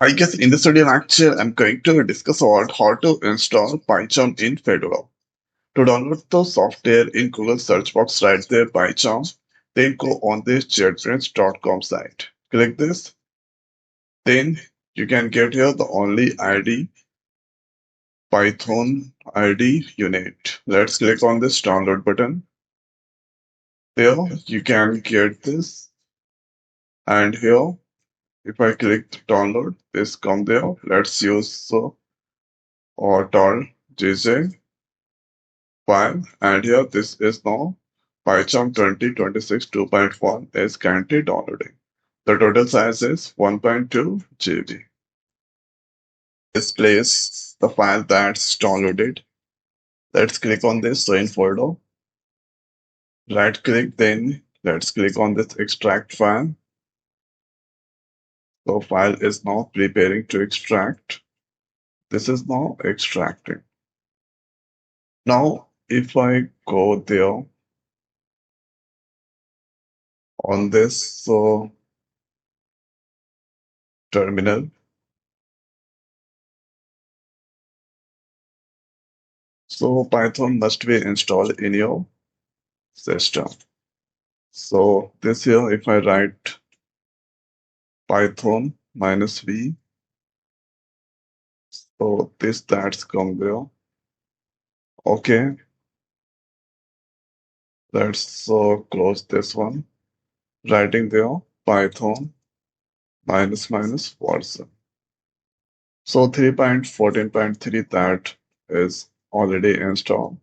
I guess in this video lecture, I'm going to discuss about how to install PyCharm in Fedora. To download the software in Google search box, write there PyCharm, then go on this jetbrains.com site. Click this, then you can get here the only ID, Python ID unit. Let's click on this download button. There you can get this, and here if I click download, this come there. Let's use or tall JJ file, and here this is now PyCharm 2026 2.1 is currently downloading. The total size is 1.2 GB. This plays the file that's downloaded. Let's click on this in folder. Right click, then let's click on this extract file. So file is now preparing to extract. This is now extracting. Now if I go there on this terminal, so Python must be installed in your system. So this here, if I write Python -v, so that's come there. Okay, let's close this one. Writing there Python -version. So 3.14.3 that is already installed.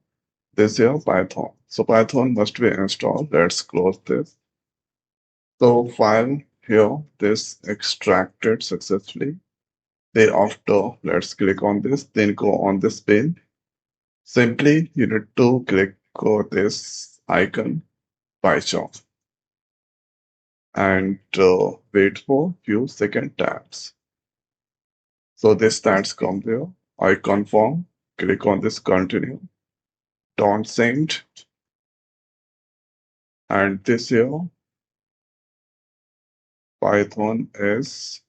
This here Python. So Python must be installed. Let's close this. So file here, this extracted successfully. Thereafter, let's click on this, then go on this pane. Simply, you need to click on this icon, PyCharm, and wait for few second taps. So this stats come there. I confirm, click on this continue, don't send, and this here, Python is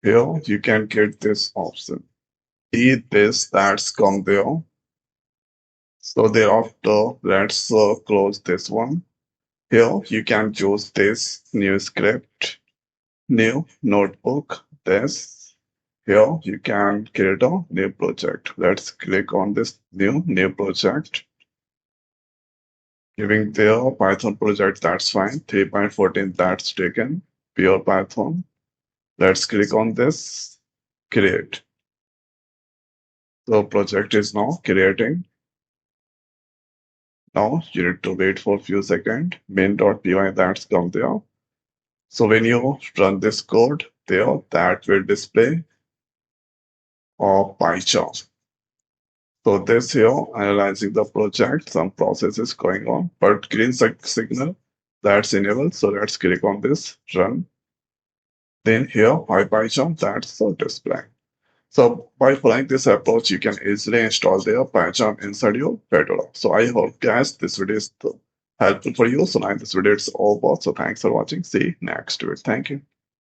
here. You can get this option. See this that's come there. So thereafter, let's close this one. Here you can choose this new script, new notebook, this. Here you can create a new project. Let's click on this new project. Giving the Python project, that's fine. 3.14, that's taken. Pure Python. Let's click on this, create. The project is now creating. Now you need to wait for a few seconds. Main.py, that's come there. So when you run this code there, that will display PyCharm. So this here, analyzing the project, some process is going on, but green signal, that's enabled. So let's click on this, run. Then here, PyCharm, that's the display. So by following this approach, you can easily install the PyCharm inside your Fedora. So I hope guys, this video is helpful for you. So now this video is over. So thanks for watching. See you next week. Thank you.